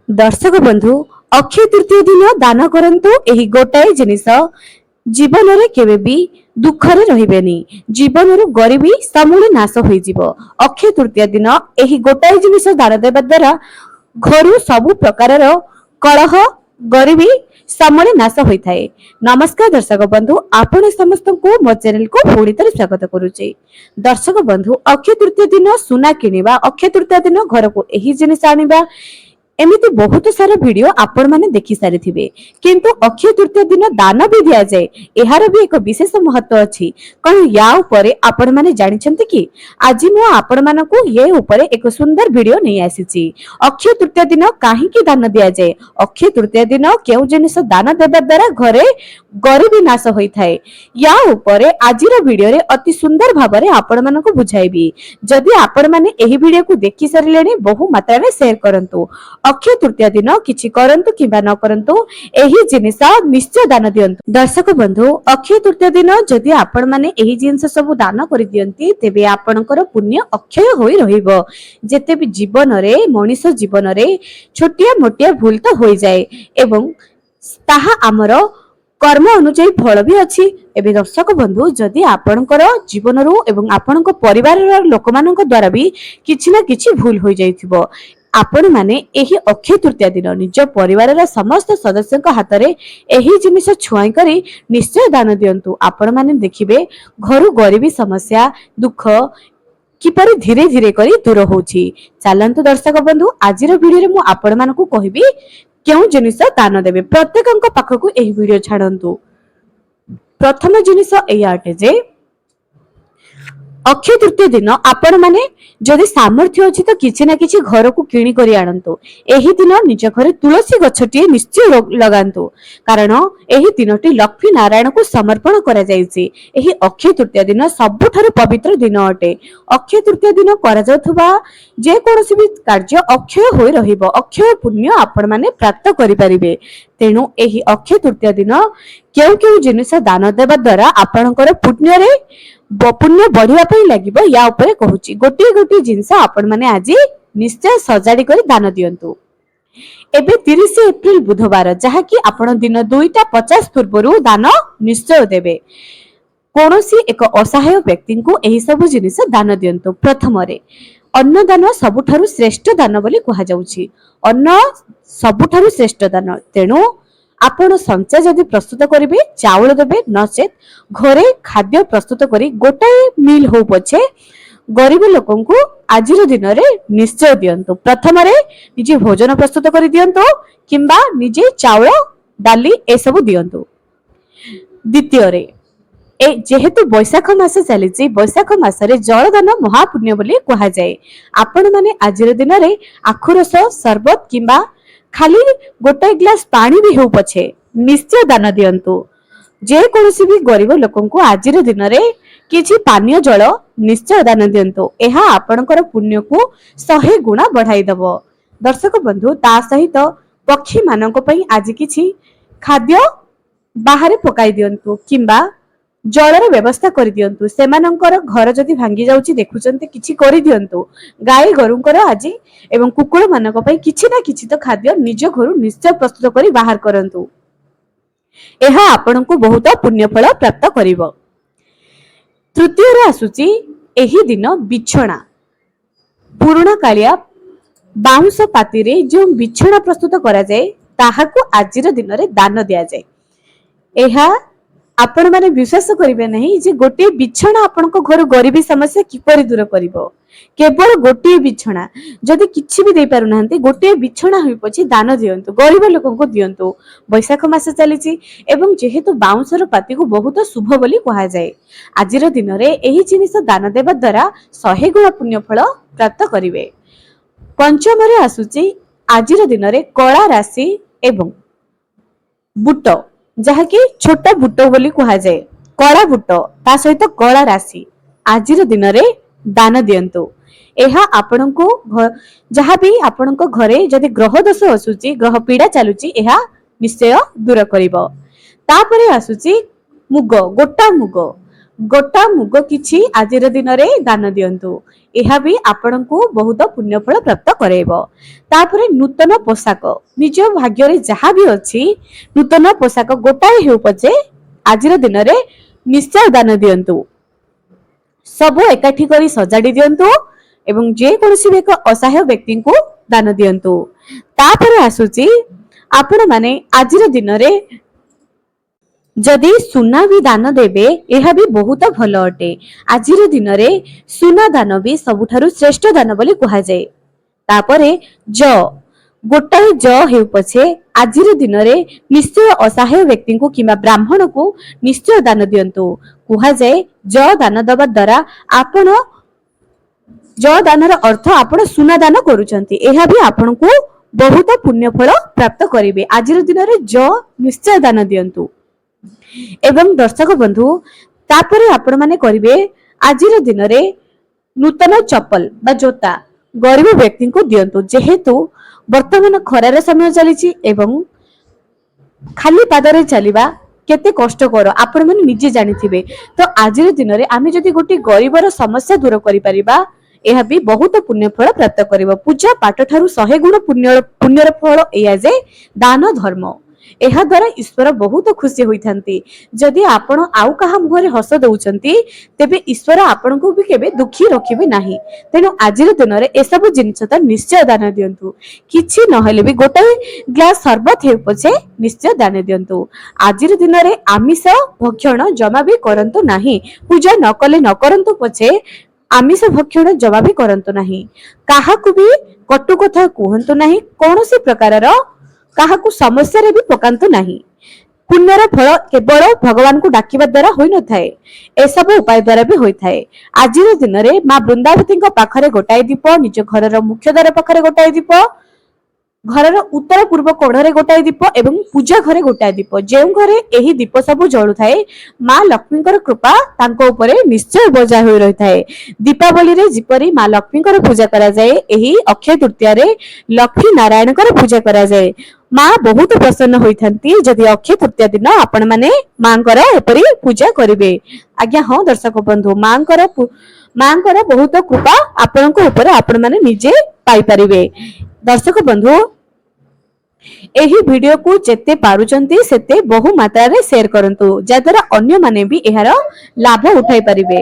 दर्शक बंधु अक्षय तृतीय दिन दान करंतु एही गोटाए जिनिस जीवन रे केबे भी दुखरे रहिबेनी जीवन रो गरीबी समूले नाश होई जिवो। अक्षय तृतीय दिन एही गोटाए जिनिस दान देबा द्वारा घरु सबु प्रकारर कलह गरीबी समूले नाश होई थाए। नमस्कार दर्शक बंधु, आपण समस्त को मो चैनल को पुणी थरे स्वागत करूचे। दर्शक बंधु, अक्षय तृतीय दिन सुना किनिबा, अक्षय तृतीय दिन घर को एही जिनिस आनिबा, एमिति बहुत सारा वीडियो आपण माने देखि सारी थिबे, किंतु अक्षय तृतीय दिन दान भी दिया जाए। एहार भी एक विशेष महत्व अछि। कण या ऊपर आपण माने जानि छथि कि आज मु आपण मानको ये ऊपर एक सुंदर वीडियो नै आसीछि। अक्षय तृतीय दिन काहे कि दान दिया जाए, अक्षय तृतीय दिन केउ जिनिस दान देबा द्वारा घरे गरीबी नाश होई थाए, या ऊपर आजिर वीडियो रे अति सुंदर भाबरे आपण मानको बुझाइबी। जदि आपण माने एही वीडियो को देखि सारिलेनी बहु मात्रा रे शेयर करंतु। अक्षय तृतीय दिन किछि करंतु किबा न करंतु एही जिनिस निश्चय दान दियंतु। दर्शक बंधु, अक्षय तृतीय दिन जदि आपण माने एही जिनिस सब दान करि दियंती तेबे आपणकर पुण्य अक्षय होई रहिबो। जेते भी जीवन रे मनुष्य जीवन रे छोटिया मोटिया भूल तो होई जाए एवं ताहा आमर कर्म अनुଯାୟୀ फल भी अछि। एबे दर्शक बंधु, जदि आपणकर जीवन रो एवं आपणक परिवार रो लोक मानक द्वारा भी किछि ना किछि भूल होई जाइथिबो, आपण माने एही अक्षय तृतीय दिन निज परिवार समस्त सदस्य हाथ में एही जिनिस छुआई करी निश्चय दान दियंतु। आपण माने देखिबे घरु गरीबी समस्या दुख किपरि धीरे धीरे करी दूर होउछि। चलंतु दर्शक बंधु, आजिर वीडियो रे मु आपण मानकु कहिबी केउ जिनिस दान देबे। प्रत्येकक पाखकु एही वीडियो छाडंतु। प्रथम जिनिस एया अटे जे अक्षय तृतीय दिन आपण माने जदि सामर्थ्य अछि तो किछि ना किछि घर को किणी करी आनंतु। एही दिन निज घरे तुलसी गछटी निश्चय लगांतु, कारण एही दिनटी लक्ष्मी नारायण को समर्पण करा जायछि। एही अक्षय तृतीय दिन सबुठारु पवित्र दिन अटे। अक्षय तृतीय दिन करा जाउथबा जे कोनोसी भी कार्य अक्षय होई रहिबो, अक्षय पुण्य आपण माने प्राप्त करि परिबे। तेनु एही अक्षय तृतीय दिन केउ केउ जिनिस दान देबा द्वारा आपणकर पुण्य रे पुण्य बढ़िया पई लागिबो, या ऊपर कहूची गोटी गोटी जिंस आपण माने आज निश्चय सजाड़ी करी दान दियंतु। एबे 30 एप्रिल बुधवार जहा कि आपण दिन 2:50 पूर्वरु दान निश्चय देबे। कोनोसी एक असहाय व्यक्ति को एही सब जिनिस दान दियंतु। प्रथम रे अन्न दान सबुठारु श्रेष्ठ दान बोली कहा जाउची। अन्न सबुठारु श्रेष्ठ दान, तेनु आपण संचय जदि प्रस्तुत करिवे चावल देबे, नचेत घरे खाद्य प्रस्तुत करी गोटाए मील हो पछे गरीब लोकन को आजिर दिन रे निश्चय दियंतु। प्रथम रे निजे भोजन प्रस्तुत करी दियंतु किंबा निजे चावल डाली ए सब दियंतु। द्वितीय रे ए जेहेतु बैशाख मास चलीची, बैशाख मास रे जलदान महापुण्य बोली कहा जाए। आपण माने आजिर दिन रे आखुरस शरबत किंबा खाली गोटे ग्लास पानी भी हो पछे निश्चय दान दियंतु। जे कोनोसी भी गरीब लोकन को आजिर दिन रे किछि पानीय जल निश्चय दान दियंतु। एहा आपणकर पुण्य को 100 गुणा बढ़ाई दबो। दर्शक बंधु, ता सहित पक्षी मानक पई आज किछि खाद्य बाहरे पकाई दियंतु किंबा जलर व्यवस्था कर दियंतु। सेमानंकर घर जदि भांगी जाउची देखुचंते किछि करि दियंतु। गाय गरुंकर आज एवं कुकुर मानक पई किछि ना किछि तो खाद्य निज घरु निश्चय प्रस्तुत करी बाहर करंतु। एहा आपनकु बहुत पुण्य फल प्राप्त करिवो। तृतीय रे आसुची एही दिन बिछणा, पुराणा कालिया बाउंस पाती रे जो बिछणा प्रस्तुत करा जाए ताहाकु आजिर दिन रे दान दिया जाए। एहा आपण माने विश्वास करिवे नहीं जे गोटे बिछणा आपनको घर गरीबी समस्या किपरि दूर करिवो। केवल गोटे बिछणा जदि किछि भी दे पारु नाहंती, गोटे बिछणा होई पछि दान दियंतु, गरीब लोकन को दियंतु। बैशाख मास चलीची एवं जेहेतु बाउंसर पाती को बहुत शुभ बोली कहा जाए। आजिर दिन रे एही जिनिस दान देबा द्वारा 100 गुण पुण्य फल प्राप्त करिवे। पंचम रे आसुची आजिर दिन रे कला राशि एवं बुट, जहा कि छोटा बुट बोली कहा जाए, कला बुट ता सहित कला राशि आजिर दिन रे दान दियंतु। एहा आपनको जहा भी आपनको घरे जदि ग्रह दोष आसुची, ग्रह पीड़ा चालुची, एहा निश्चय दूर करिवो। तापरे आसुची मुग, गोटा मुग, गोटा मुग किछि आजिर दिन रे दान दियंतु। ଏହା ବି ଆପଣଙ୍କୁ ବହୁତ ପୁଣ୍ୟ ଫଳ ପ୍ରାପ୍ତ କରାଇବ। ତାପରେ ନୂତନ ପୋଷାକ ନିଜ ଭାଗ୍ୟରେ ଯାହା ବି ଅଛି ନୂତନ ପୋଷାକ ଗୋଟାଏ ହେଉ ପଛେ ଆଜିର ଦିନରେ ନିଶ୍ଚୟ ଦାନ ଦିଅନ୍ତୁ। ସବୁ ଏକାଠି କରି ସଜାଡି ଦିଅନ୍ତୁ ଏବଂ ଯେ କୌଣସି ବି ଏକ ଅସହାୟ ବ୍ୟକ୍ତିଙ୍କୁ ଦାନ ଦିଅନ୍ତୁ। ତାପରେ ଆସୁଛି ଆପଣ ମାନେ ଆଜିର ଦିନରେ ଯଦି ସୁନା ବି ଦାନ ଦେବେ ଏହା ବି ବହୁତ ଭଲ ଅଟେ। ଆଜିର ଦିନରେ ସୁନା ଦାନ ବି ସବୁଠାରୁ ଶ୍ରେଷ୍ଠ ଦାନ ବୋଲି କୁହାଯାଏ। ତାପରେ ଗୋଟାଏ ହେଉ ପଛେ ଆଜିର ଦିନରେ ନିଶ୍ଚୟ ଅସହାୟ ବ୍ୟକ୍ତିଙ୍କୁ କିମ୍ବା ବ୍ରାହ୍ମଣକୁ ନିଶ୍ଚୟ ଦାନ ଦିଅନ୍ତୁ। କୁହାଯାଏ ଦାନ ଦେବା ଦ୍ୱାରା ଆପଣ ଦାନର ଅର୍ଥ ଆପଣ ସୁନା ଦାନ କରୁଛନ୍ତି। ଏହା ବି ଆପଣଙ୍କୁ ବହୁତ ପୁଣ୍ୟ ଫଳ ପ୍ରାପ୍ତ କରିବେ। ଆଜିର ଦିନରେ ନିଶ୍ଚୟ ଦାନ ଦିଅନ୍ତୁ। ଏବଂ ଦର୍ଶକ ବନ୍ଧୁ ତାପରେ ଆପଣ ମାନେ କରିବେ ଆଜିର ଦିନରେ ନୂତନ ଚପଲ ବା ଜୋତା ଗରିବ ବ୍ୟକ୍ତିଙ୍କୁ ଦିଅନ୍ତୁ। ଯେହେତୁ ବର୍ତ୍ତମାନ ଖରାର ସମୟ ଚାଲିଛି ଏବଂ ଖାଲି ପାଦରେ ଚାଲିବା କେତେ କଷ୍ଟକର ଆପଣ ମାନେ ନିଜେ ଜାଣିଥିବେ। ତ ଆଜିର ଦିନରେ ଆମେ ଯଦି ଗୋଟେ ଗରିବର ସମସ୍ୟା ଦୂର କରିପାରିବା ଏହା ବି ବହୁତ ପୁଣ୍ୟ ଫଳ ପ୍ରାପ୍ତ କରିବ। ପୂଜା ପାଠ ଠାରୁ 100 ଗୁଣ ପୁଣ୍ୟର ଫଳ ଏଇଆ ଯେ ଦାନ ଧର୍ମ। ଏହା ଦ୍ୱାରା ଈଶ୍ୱର ବହୁତ ଖୁସି ହୋଇଥାନ୍ତି। ଯଦି ଆପଣ ଆଉ କାହା ମୁହଁରେ ହସ ଦଉଛନ୍ତି ତେବେ ଈଶ୍ୱର ଆପଣଙ୍କୁ ବି କେବେ ଦୁଃଖୀ ରଖିବେ ନାହିଁ। ତେଣୁ ଆଜିର ଦିନରେ ଏସବୁ ଜିନିଷ ତ ନିଶ୍ଚୟ ଦାନ ଦିଅନ୍ତୁ। କିଛି ନହେଲେ ବି ଗୋଟାଏ ଗ୍ଲାସ ସରବତ ହେଉ ପଛେ ନିଶ୍ଚୟ ଦାନ ଦିଅନ୍ତୁ। ଆଜିର ଦିନରେ ଆମିଷ ଭକ୍ଷଣ ଜମା ବି କରନ୍ତୁ ନାହିଁ। ପୂଜା ନ କଲେ ନ କରନ୍ତୁ ପଛେ ଆମିଷ ଭକ୍ଷଣ ଜମା ବି କରନ୍ତୁ ନାହିଁ। କାହାକୁ ବି କଟୁ କଥା କୁହନ୍ତୁ ନାହିଁ। କୌଣସି ପ୍ରକାରର କାହାକୁ ସମସ୍ୟାରେ ବି ପକାନ୍ତୁ ନାହିଁ। ପୁଣ୍ୟର ଫଳ କେବଳ ଭଗବାନଙ୍କୁ ଡାକିବା ଦ୍ୱାରା ହୋଇନଥାଏ, ଏସବୁ ଉପାୟ ଦ୍ୱାରା ବି ହୋଇଥାଏ। ଆଜିର ଦିନରେ ମା ବୃନ୍ଦାବତୀଙ୍କ ପାଖରେ ଗୋଟାଏ ଦୀପ, ନିଜ ଘରର ମୁଖ୍ୟ ଦ୍ୱାର ପାଖରେ ଗୋଟାଏ ଦୀପ, ଘରର ଉତ୍ତର ପୂର୍ବ କୋଣରେ ଗୋଟାଏ ଦୀପ ଏବଂ ପୂଜା ଘରେ ଗୋଟାଏ ଦୀପ, ଯେଉଁ ଘରେ ଏହି ଦୀପ ସବୁ ଜଳୁଥାଏ ମା ଲକ୍ଷ୍ମୀଙ୍କର କୃପା ତାଙ୍କ ଉପରେ ନିଶ୍ଚୟ ବଜାୟ ହୋଇ ରହିଥାଏ। ଦୀପାବଳିରେ ଯେପରି ମା ଲକ୍ଷ୍ମୀଙ୍କର ପୂଜା କରାଯାଏ ଏହି ଅକ୍ଷୟ ତୃତୀୟାରେ ଲକ୍ଷ୍ମୀ ନାରାୟଣଙ୍କର ପୂଜା କରାଯାଏ। ମା ବହୁତ ପ୍ରସନ୍ନ ହୋଇଥାନ୍ତି ଯଦି ଅକ୍ଷୟ ତୃତୀୟା ଦିନ ଆପଣ ମାନେ ମାଙ୍କର ଏପରି ପୂଜା କରିବେ। ଆଜ୍ଞା ହଁ ଦର୍ଶକ ବନ୍ଧୁ ମାଙ୍କର ବହୁତ କୃପା ଆପଣଙ୍କ ଉପରେ ଆପଣ ମାନେ ନିଜେ ପାଇପାରିବେ। ଦର୍ଶକ ବନ୍ଧୁ ଏହି ଭିଡିଓକୁ ଯେତେ ପାରୁଛନ୍ତି ସେତେ ବହୁ ମାତ୍ରାରେ ସେୟାର କରନ୍ତୁ, ଯାଦ୍ୱାରା ଅନ୍ୟମାନେ ବି ଏହାର ଲାଭ ଉଠାଇ ପାରିବେ।